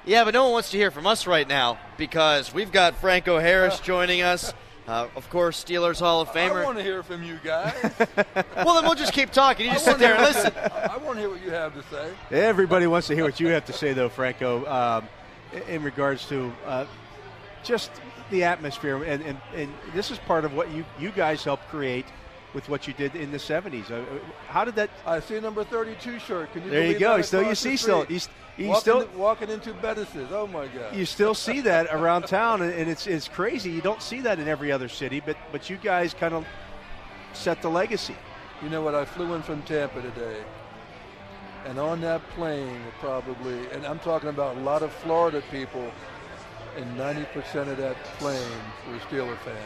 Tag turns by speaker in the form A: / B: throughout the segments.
A: Yeah, but no one wants to hear from us right now because we've got Franco Harris joining us. Of course, Steelers Hall of Famer.
B: I want to hear from you guys.
A: Well, then we'll just keep talking. You just sit there and listen.
B: I want to hear what you have to say.
C: Everybody wants to hear what you have to say, though, Franco, in regards to just the atmosphere. And this is part of what you guys helped create with what you did in the 70s. How did that?
B: I see number 32 shirt. Can you
C: there you go.
B: Walking into Bettis's. Oh, my God.
C: You still see that around town, and it's crazy. You don't see that in every other city, but you guys kind of set the legacy.
B: You know what? I flew in from Tampa today, and on that plane probably, and I'm talking about a lot of Florida people, and 90% of that plane were Steeler fans.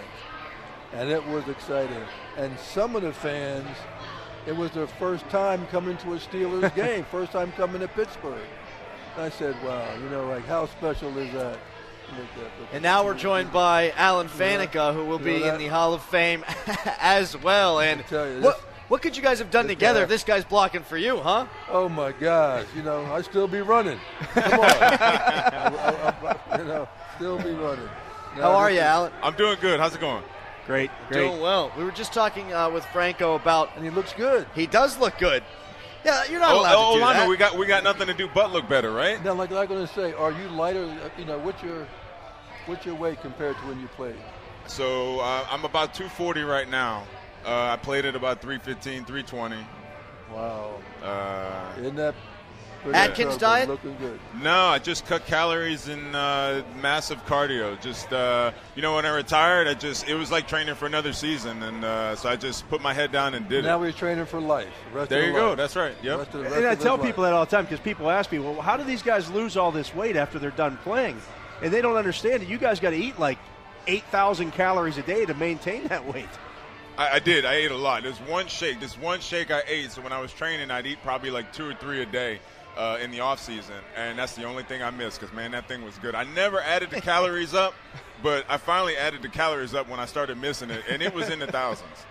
B: And it was exciting. And some of the fans, it was their first time coming to a Steelers game, first time coming to Pittsburgh. And I said, wow, like how special is that?
A: And now we're joined by Alan Faneca, who will be in the Hall of Fame as well. And what could you guys have done together if this guy's blocking for you, huh?
B: Oh, my gosh. I'd still be running. Come on. Still be running.
A: How are you, Alan?
D: I'm doing good. How's it going?
C: Great.
A: Doing well. We were just talking with Franco about,
B: and he looks good.
A: He does look good. Yeah, you're not allowed to do that.
D: We got nothing to do but look better, right?
B: Now, like I'm going to say, are you lighter? What's your weight compared to when you played?
D: So I'm about 240 right now. I played at about 315, 320.
B: Wow. Isn't that
A: Atkins diet?
B: Looking good.
D: No, I just cut calories and massive cardio. Just when I retired, it was like training for another season, and so I just put my head down and did it.
B: Now we're training for life.
D: There you go. That's right. Yep.
C: And I tell people that all the time because people ask me, well, how do these guys lose all this weight after they're done playing? And they don't understand it. You guys got to eat like 8,000 calories a day to maintain that weight.
D: I did. I ate a lot. There's one shake. This one shake I ate. So when I was training, I'd eat probably like 2 or 3 a day. In the off season, and that's the only thing I missed because, man, that thing was good. I never added the calories up, but I finally added the calories up when I started missing it, and it was in the thousands.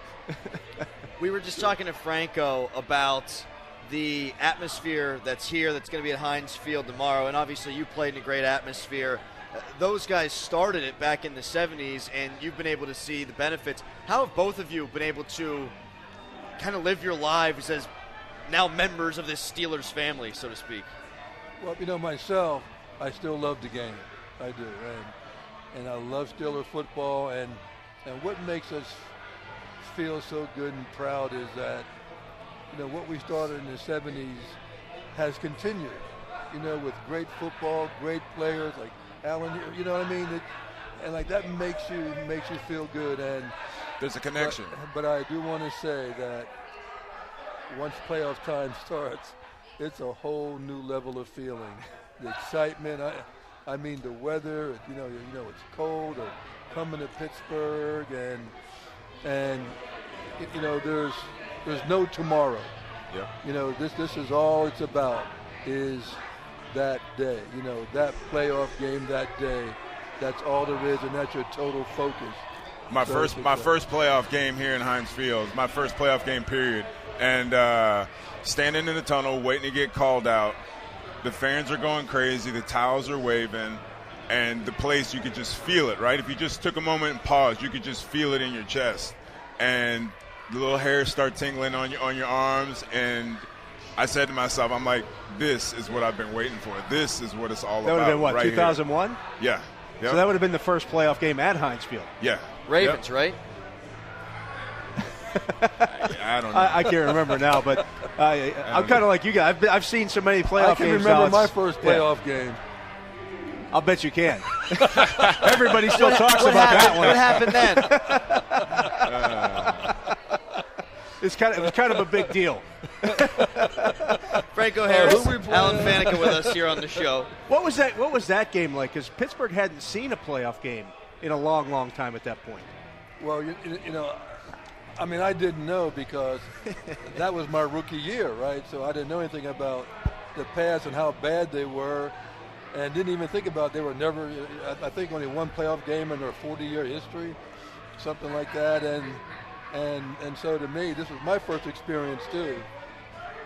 A: We were just talking to Franco about the atmosphere that's here, that's going to be at Heinz Field tomorrow, and obviously you played in a great atmosphere. Those guys started it back in the 70s, and you've been able to see the benefits. How have both of you been able to kind of live your lives as now members of this Steelers family, so to speak?
B: Well, myself, I still love the game. I do. And I love Steeler football. And what makes us feel so good and proud is that, what we started in the 70s has continued, with great football, great players like Allen, you know what I mean? And like that makes you feel good. And
D: there's a connection.
B: But I do want to say that once playoff time starts, it's a whole new level of feeling. The excitement, I mean the weather, it's cold, or coming to Pittsburgh, and there's no tomorrow.
D: Yeah.
B: This is all it's about is that day. That playoff game that day. That's all there is, and that's your total focus.
D: My first playoff game here in Heinz Field, my first playoff game period. And standing in the tunnel, waiting to get called out. The fans are going crazy. The towels are waving. And the place, you could just feel it, right? If you just took a moment and paused, you could just feel it in your chest. And the little hairs start tingling on your arms. And I said to myself, I'm like, this is what I've been waiting for. This is what it's all about.
C: That would have been what,
D: right
C: 2001?
D: Here. Yeah. Yep.
C: So that would have been the first playoff game at Heinz Field.
D: Yeah.
A: Ravens, right?
D: I don't know.
C: I can't remember now, but I'm kind of like you guys. I've seen so many playoff games.
B: I can remember my first playoff game.
C: I'll bet you can. Everybody still talks about that one.
A: What happened then?
C: It was kind of a big deal.
A: Franco Harris, Alan Faneca with us here on the show.
C: What was that game like? Because Pittsburgh hadn't seen a playoff game in a long, long time at that point.
B: Well, I mean, I didn't know because that was my rookie year, right? So I didn't know anything about the past and how bad they were, and didn't even think about they were never, I think, only one playoff game in their 40-year history, something like that. And so to me, this was my first experience too,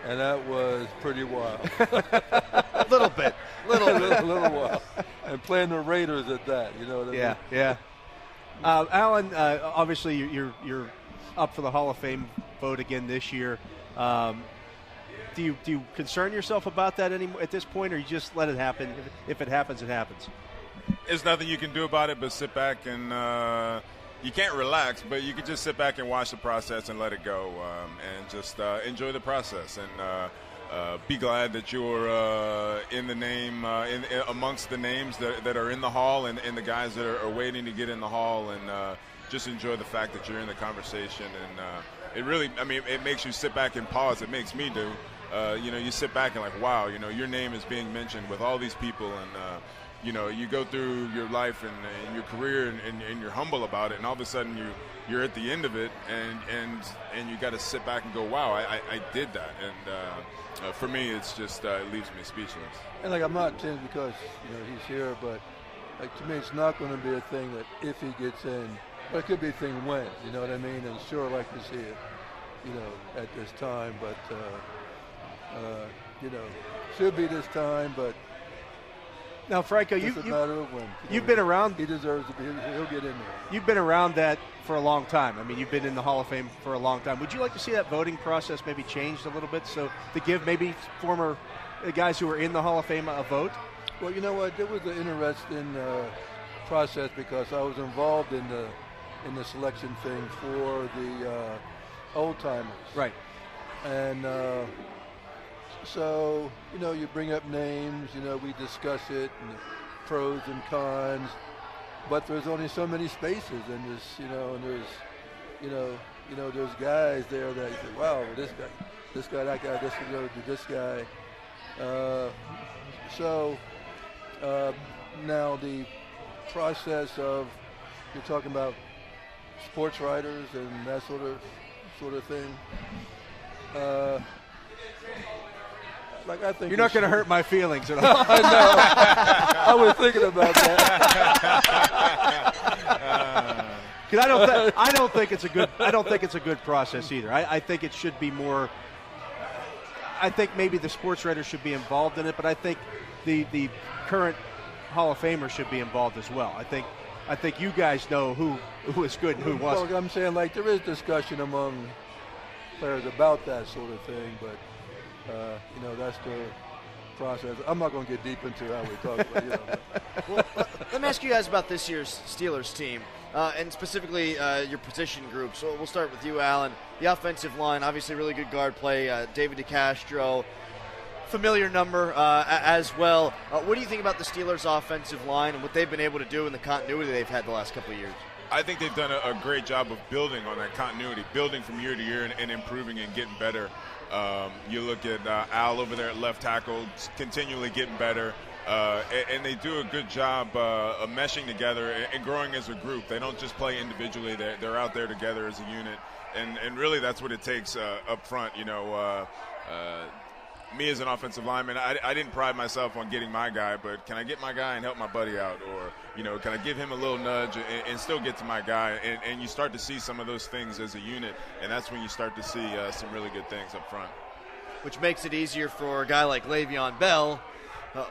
B: and that was pretty wild.
A: A little bit.
B: a little while, and playing the Raiders at that. You know what I mean?
C: Yeah. Alan, obviously you're up for the Hall of Fame vote again this year. Do you concern yourself about that anymore at this point, or you just let it happen? If it happens, it happens.
D: There's nothing you can do about it but sit back and you can't relax, but you can just sit back and watch the process and let it go, and just enjoy the process and be glad that you're in the name amongst the names that are in the hall and the guys that are waiting to get in the hall, and just enjoy the fact that you're in the conversation. And it really, it makes you sit back and pause. It makes me do. You sit back and like, wow, your name is being mentioned with all these people, and you go through your life and your career, and you're humble about it, and all of a sudden you're at the end of it, and you got to sit back and go, wow, I did that. And for me, it's just it leaves me speechless. And
B: I'm not saying because he's here, but to me, it's not going to be a thing that if he gets in, but it could be a thing when. You know what I mean? And sure, I'd like to see it, at this time, but should be this time, but.
C: Now, Franco, you've been around.
B: He deserves to be. He'll get in there.
C: You've been around that for a long time. You've been in the Hall of Fame for a long time. Would you like to see that voting process maybe changed a little bit, so to give maybe former guys who are in the Hall of Fame a vote?
B: Well, you know what? It was an interesting process because I was involved in the selection thing for the old timers.
C: Right.
B: And. So, you bring up names, we discuss it, and the pros and cons, but there's only so many spaces, and there's, there's guys there that you say, wow, this guy, that guy, this could go to this guy. Now the process of, you're talking about sports writers and that sort of thing. I think
C: you're not going to hurt my feelings at all.
B: I know. I was thinking about that.
C: Because I don't think it's a good process either. I think it should be more. I think maybe the sports writers should be involved in it, but I think the current Hall of Famers should be involved as well. I think you guys know who is good and who wasn't.
B: Well, I'm saying there is discussion among players about that sort of thing, but. That's the process. I'm not going to get deep into how we talk about
A: Well, let me ask you guys about this year's Steelers team, and specifically your position group. So we'll start with you, Alan. The offensive line, obviously really good guard play. David DeCastro, familiar number as well. What do you think about the Steelers' offensive line and what they've been able to do in the continuity they've had the last couple of years?
D: I think they've done a great job of building on that continuity, building from year to year and improving and getting better. You look at Al over there at left tackle, continually getting better, and they do a good job of meshing together and growing as a group. They don't just play individually; they're out there together as a unit, and really that's what it takes up front. Me as an offensive lineman, I didn't pride myself on getting my guy, but can I get my guy and help my buddy out, or can I give him a little nudge and still get to my guy? And you start to see some of those things as a unit, and that's when you start to see some really good things up front.
A: Which makes it easier for a guy like Le'Veon Bell.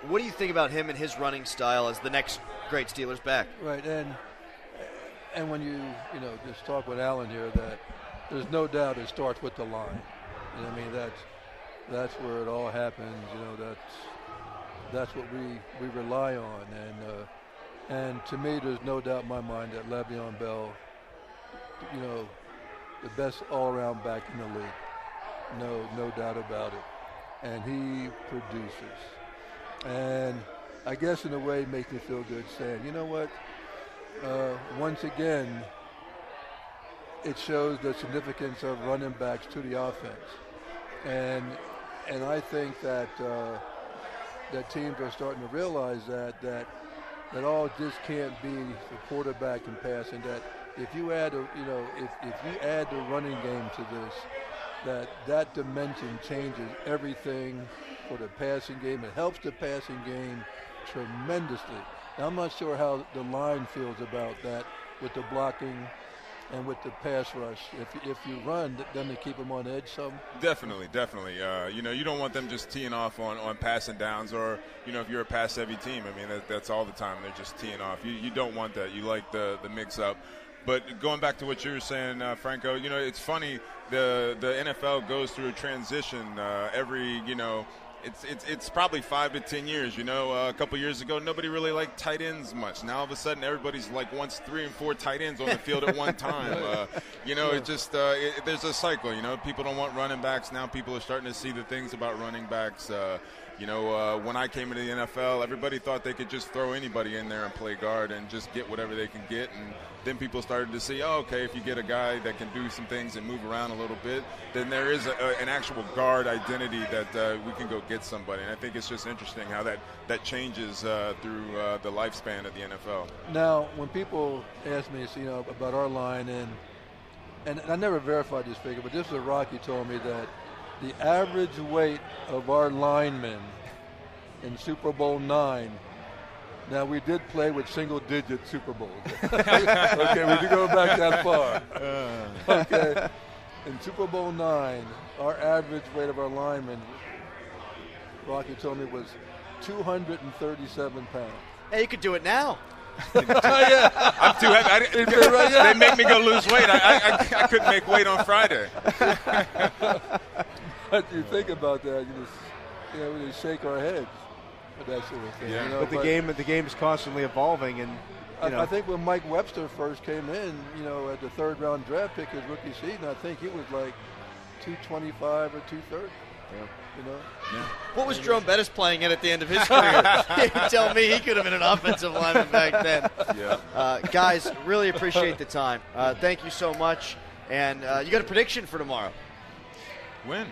A: What do you think about him and his running style as the next great Steelers back?
B: Right, and when you just talk with Alan here, that there's no doubt it starts with the line. That's where it all happens. That's what we rely on, and to me, there's no doubt in my mind that Le'Veon Bell, the best all-around back in the league, no doubt about it, and he produces. And I guess in a way, it makes me feel good saying, you know what? Once again, it shows the significance of running backs to the offense, and I think that that teams are starting to realize that all just can't be the quarterback and passing. That if you add if you add the running game to this, that dimension changes everything for the passing game. It helps the passing game tremendously. Now, I'm not sure how the line feels about that with the blocking and with the pass rush. If you run, then they keep them on edge some.
D: Definitely. You don't want them just teeing off on passing downs, or if you're a pass-heavy team. I mean, that's all the time. They're just teeing off. You don't want that. You like the mix-up. But going back to what you were saying, Franco, it's funny. The NFL goes through a transition every. It's probably 5 to 10 years. A couple years ago, nobody really liked tight ends much. Now all of a sudden, everybody's like wants 3 and 4 tight ends on the field at one time. It just there's a cycle. People don't want running backs now. People are starting to see the things about running backs. When I came into the NFL, everybody thought they could just throw anybody in there and play guard and just get whatever they can get. And then people started to see, if you get a guy that can do some things and move around a little bit, then there is an actual guard identity that we can go get somebody. And I think it's just interesting how that changes through the lifespan of the NFL.
B: Now, when people ask me, about our line, and I never verified this figure, but this is what Rocky told me, that the average weight of our linemen in Super Bowl IX. Now, we did play with single-digit Super Bowls. Okay, we did go back that far. Okay. In Super Bowl IX, our average weight of our linemen, Rocky told me, was 237 pounds.
A: Hey, you could do it now.
B: Yeah.
D: I'm too heavy. They make me go lose weight. I couldn't make weight on Friday.
B: But you think about that, we just shake our heads with that sort of thing.
D: Yeah.
C: But the game is constantly evolving, and
B: I think when Mike Webster first came in, at the third round draft pick his rookie season, I think he was like 225 or 230.
D: Yeah.
A: What was Jerome Bettis playing at the end of his career? You tell me he could have been an offensive lineman back then.
D: Yeah.
A: Guys, really appreciate the time. Thank you so much. And you got a prediction for tomorrow?
D: Win.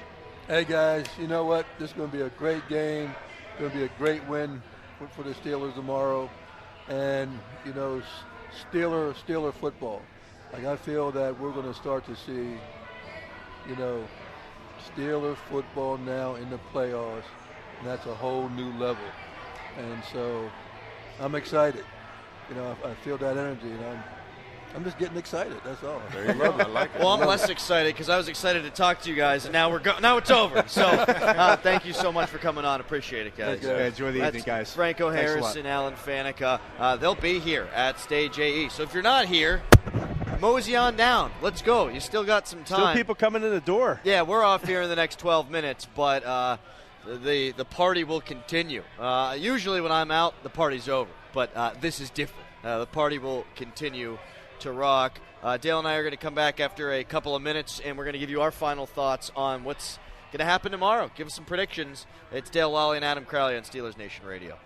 B: Hey, guys, you know what? This is going to be a great game. It's going to be a great win for the Steelers tomorrow. And, Steeler football. I feel that we're going to start to see, Steeler football now in the playoffs. And that's a whole new level. And so I'm excited. I feel that energy, and I'm just getting excited. That's all.
D: There you go. I like it.
A: Well, I'm less excited because I was excited to talk to you guys, and now now it's over. So thank you so much for coming on. Appreciate it, guys.
C: Yeah, enjoy the evening, guys.
A: Franco
C: Thanks
A: Harris and Alan Faneca. They'll be here at Stage AE. So if you're not here, mosey on down. Let's go. You still got some time.
C: Still people coming in the door.
A: Yeah, we're off here in the next 12 minutes, but the party will continue. Usually when I'm out, the party's over, but this is different. The party will continue to rock. Dale and I are going to come back after a couple of minutes, and we're going to give you our final thoughts on what's going to happen tomorrow. Give us some predictions. It's Dale Lolley and Adam Crowley on Steelers Nation Radio.